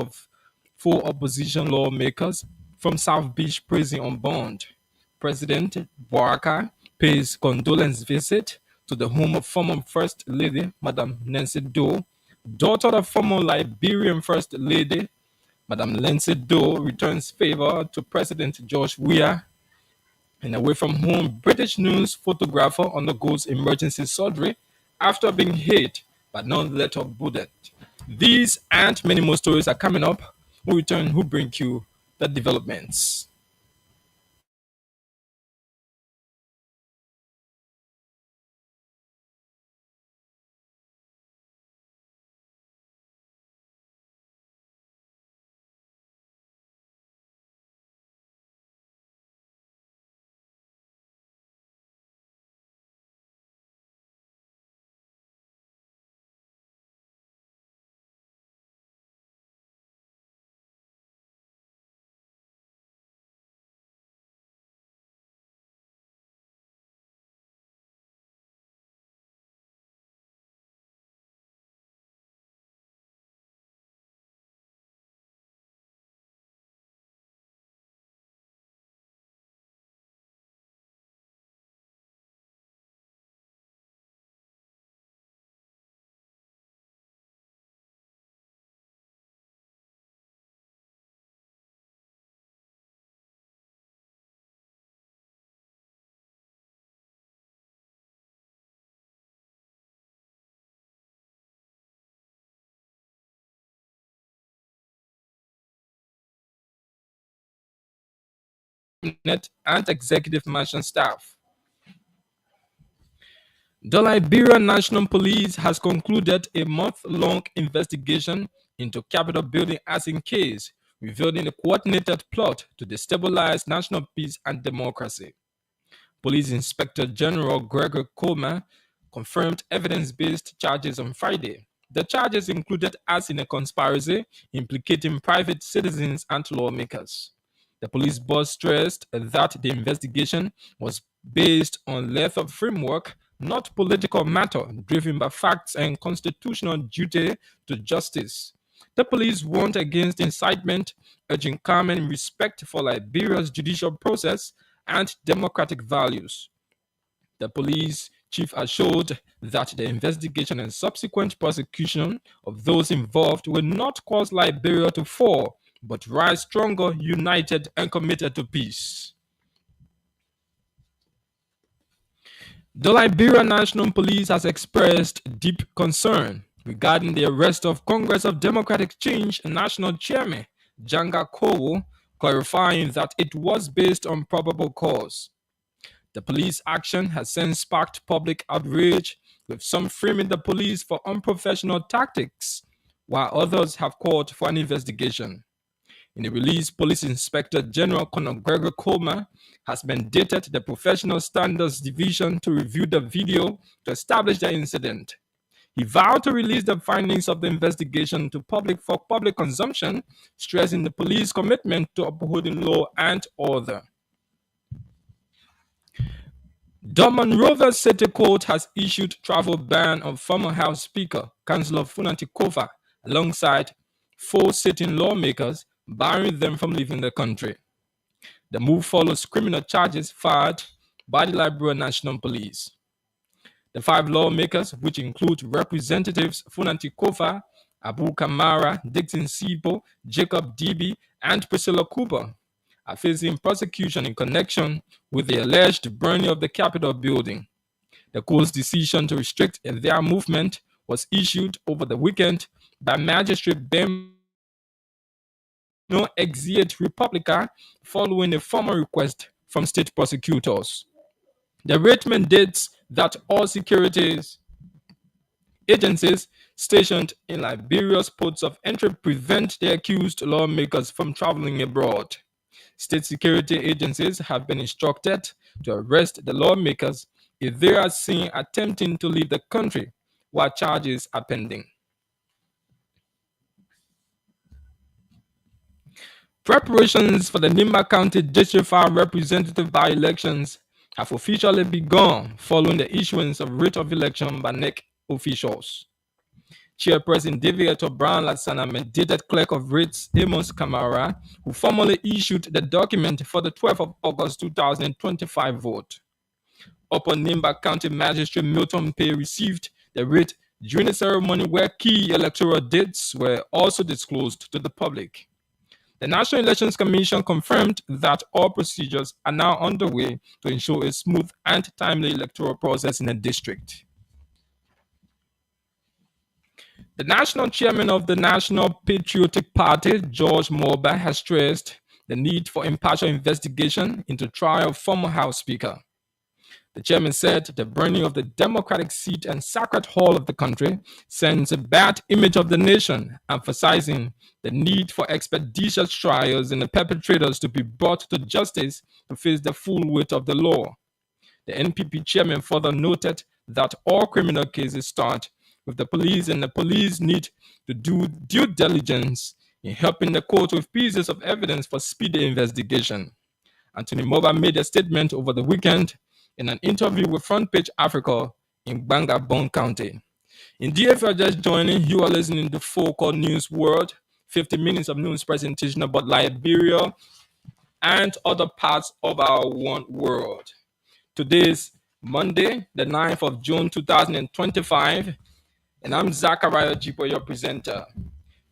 of 4 opposition lawmakers from South Beach prison on bond. President Bouakai pays condolence visit to the home of former First Lady Madam Nancy Doe, daughter of former Liberian First Lady Madam Nancy Doe returns favor to President George Weah. And away from home, British news photographer undergoes emergency surgery after being hit but not let up bullet. These and many more stories are coming up. We return, who bring you the developments. Net and Executive Mansion staff. The Liberian National Police has concluded a month-long investigation into Capitol building arson case, revealing a coordinated plot to destabilize national peace and democracy. Police Inspector General Gregor Coleman confirmed evidence-based charges on Friday. The charges included arson and conspiracy implicating private citizens and lawmakers. The police boss stressed that the investigation was based on lethal framework, not political matter driven by facts and constitutional duty to justice. The police warned against incitement, urging calm and respect for Liberia's judicial process and democratic values. The police chief assured that the investigation and subsequent prosecution of those involved will not cause Liberia to fall, but rise stronger, united, and committed to peace. The Liberian National Police has expressed deep concern regarding the arrest of Congress of Democratic Change National Chairman Janga Kowo, clarifying that it was based on probable cause. The police action has since sparked public outrage, with some framing the police for unprofessional tactics, while others have called for an investigation. In a release, Police Inspector General Conor Gregor Coleman has mandated the Professional Standards Division to review the video to establish the incident. He vowed to release the findings of the investigation to public for public consumption, stressing the police commitment to upholding law and order. The Monrovia City Court has issued travel ban on former House Speaker, Councillor Funanti Kofa, alongside 4 sitting lawmakers, barring them from leaving the country. The move follows criminal charges filed by the Liberian National Police. The 5 lawmakers, which include Representatives Funanti Kofa, Abu Kamara, Dixon Sipo, Jacob Dibi, and Priscilla Cooper, are facing prosecution in connection with the alleged burning of the Capitol building. The court's decision to restrict their movement was issued over the weekend by Magistrate Ben Exiate Republica following a formal request from state prosecutors. The writ mandates that all security agencies stationed in Liberia's ports of entry prevent the accused lawmakers from traveling abroad. State security agencies have been instructed to arrest the lawmakers if they are seen attempting to leave the country while charges are pending. Preparations for the Nimba County District 5 representative by-elections have officially begun following the issuance of writ of election by NEC officials. Chairperson David Brown Lassana mandated Clerk of Rates Amos Kamara, who formally issued the document for the 12th of August 2025 vote. Upon Nimba County Magistrate Milton Pay received the writ during a ceremony where key electoral dates were also disclosed to the public. The National Elections Commission confirmed that all procedures are now underway to ensure a smooth and timely electoral process in the district. The national chairman of the National Patriotic Party, George Morba, has stressed the need for impartial investigation into trial of former House Speaker. The chairman said the burning of the democratic seat and sacred hall of the country sends a bad image of the nation, emphasizing the need for expeditious trials and the perpetrators to be brought to justice to face the full weight of the law. The NPP chairman further noted that all criminal cases start with the police, and the police need to do due diligence in helping the court with pieces of evidence for speedy investigation. Anthony Moba made a statement over the weekend in an interview with Front Page Africa in Bangabong County. Indeed, if you're just joining, you are listening to Focal News World, 50 minutes of news presentation about Liberia and other parts of our one world. Today is Monday, the 9th of June 2025, and I'm Zachariah Jipo, your presenter.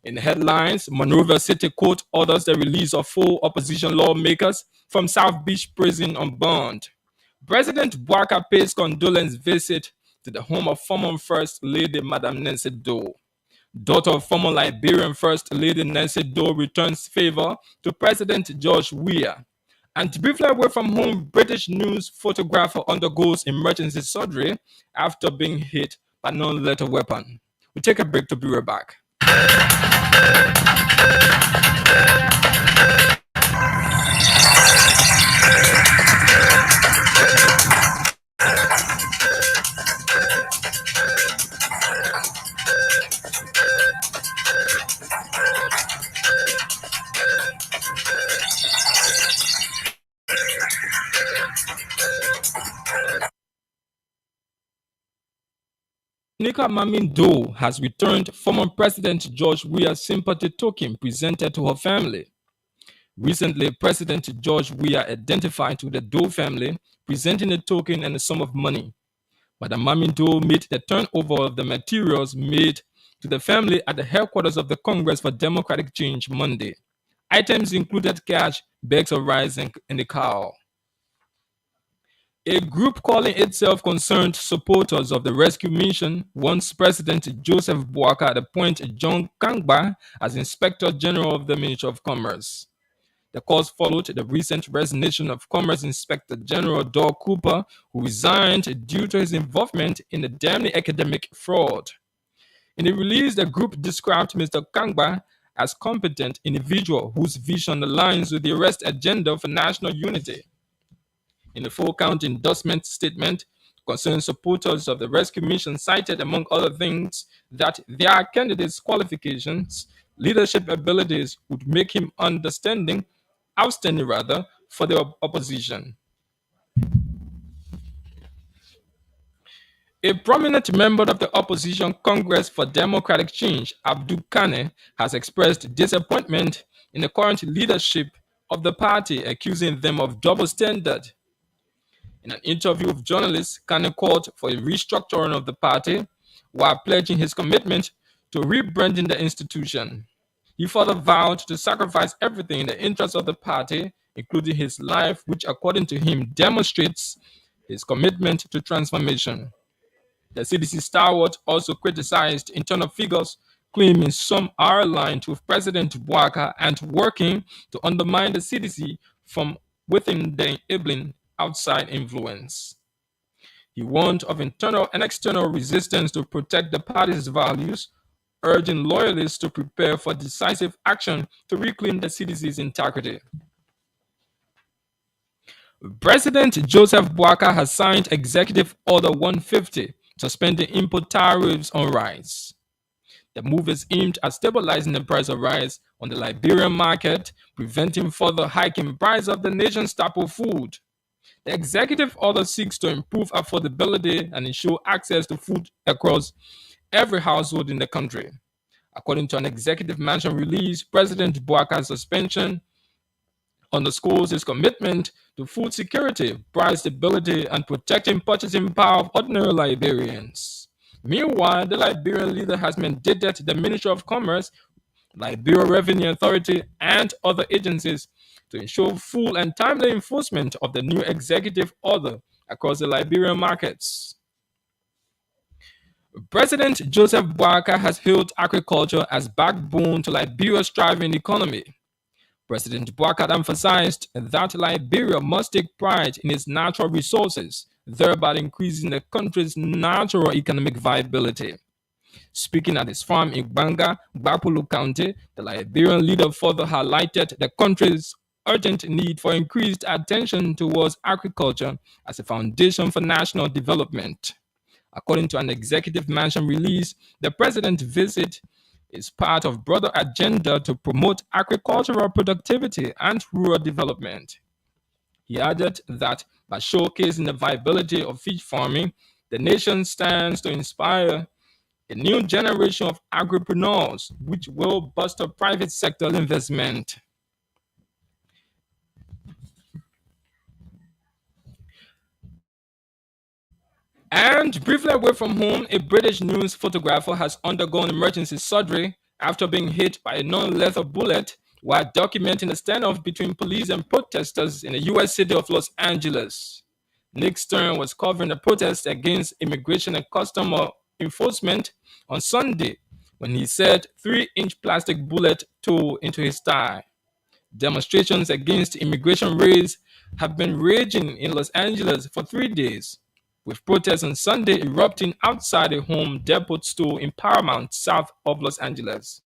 In the headlines, Monrovia City Court orders the release of 4 opposition lawmakers from South Beach Prison on bond. President Bouaka pays condolence visit to the home of former First Lady Madame Nancy Doe. Daughter of former Liberian First Lady Nancy Doe returns favor to President George Weah. And briefly away from home, British news photographer undergoes emergency surgery after being hit by non-lethal weapon. We take a break to be right back. Nika Mamin Doe has returned former President George Weah's sympathy token presented to her family. Recently, President George Weah identified with the Doe family, presenting a token and a sum of money. Madam Mamin Doe made the turnover of the materials made to the family at the headquarters of the Congress for Democratic Change Monday. Items included cash, bags of rice, and a cow. A group calling itself Concerned Supporters of the Rescue Mission wants President Joseph Bouaka to appoint John Kangba as Inspector General of the Ministry of Commerce. The cause followed the recent resignation of Commerce Inspector General Doug Cooper, who resigned due to his involvement in the damning academic fraud. In a release, the group described Mr. Kangba as competent individual whose vision aligns with the arrest agenda for national unity. In the full count endorsement statement, Concerned Supporters of the Rescue Mission cited, among other things, that their candidate's qualifications, leadership abilities would make him outstanding for the opposition. A prominent member of the opposition Congress for Democratic Change, Abdul Kane, has expressed disappointment in the current leadership of the party, accusing them of double standard. In an interview with journalists, Kane called for a restructuring of the party while pledging his commitment to rebranding the institution. He further vowed to sacrifice everything in the interest of the party, including his life, which according to him demonstrates his commitment to transformation. The CDC stalwart also criticized internal figures, claiming some are aligned with President Bouaka and working to undermine the CDC from within the enabling outside influence. He warned of internal and external resistance to protect the party's values, urging loyalists to prepare for decisive action to reclaim the CDC's integrity. President Joseph Bouaka has signed Executive Order 150, suspending import tariffs on rice. The move is aimed at stabilizing the price of rice on the Liberian market, preventing further hiking price of the nation's staple food. The executive order seeks to improve affordability and ensure access to food across every household in the country. According to an executive mansion release, President Bouakar's suspension underscores his commitment to food security, price stability, and protecting purchasing power of ordinary Liberians. Meanwhile, the Liberian leader has mandated the Ministry of Commerce, Liberia Revenue Authority, and other agencies to ensure full and timely enforcement of the new executive order across the Liberian markets. President Joseph Boakai has hailed agriculture as backbone to Liberia's thriving economy. President Boakai emphasized that Liberia must take pride in its natural resources, thereby increasing the country's natural economic viability. Speaking at his farm in Banga, Gbapulu County, the Liberian leader further highlighted the country's urgent need for increased attention towards agriculture as a foundation for national development. According to an executive mansion release, the president's visit is part of broader agenda to promote agricultural productivity and rural development. He added that by showcasing the viability of fish farming, the nation stands to inspire a new generation of agripreneurs, which will bolster private sector investment. And briefly away from home, a British news photographer has undergone emergency surgery after being hit by a non-lethal bullet while documenting a standoff between police and protesters in the U.S. city of Los Angeles. Nick Stern was covering the protest against immigration and customs enforcement on Sunday when he said 3-inch plastic bullet tore into his thigh. Demonstrations against immigration raids have been raging in Los Angeles for 3 days, with protests on Sunday erupting outside a Home Depot store in Paramount, south of Los Angeles.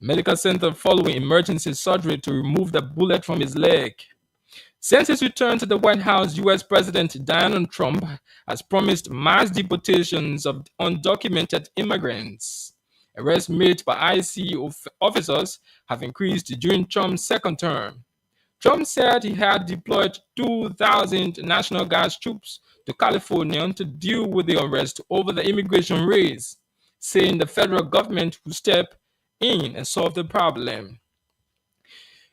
Medical center following emergency surgery to remove the bullet from his leg. Since his return to the White House, U.S. President Donald Trump has promised mass deportations of undocumented immigrants. Arrests made by ICE officers have increased during Trump's second term. Trump said he had deployed 2,000 National Guard troops to California to deal with the unrest over the immigration raids, saying the federal government will step in and solve the problem.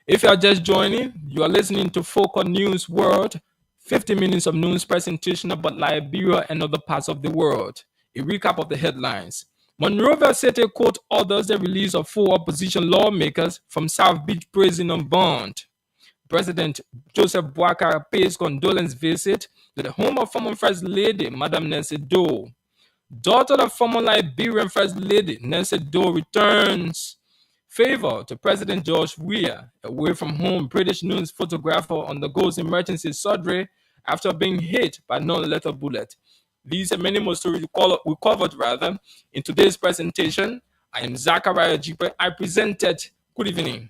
If you are just joining, you are listening to Focal News World, 50 minutes of news presentation about Liberia and other parts of the world. A recap of the headlines. Monrovia City Court orders the release of 4 opposition lawmakers from South Beach Prison on bond. President Joseph Boakai pays condolence visit to the home of former First Lady Madam Nancy Doe. Daughter of former Liberian First Lady Nancy Doe returns favor to President George Weah. Away from home, British news photographer undergoes emergency surgery after being hit by non-lethal bullet. These and many more stories we covered in today's presentation. I am Zachariah Jipe. I presented. Good evening.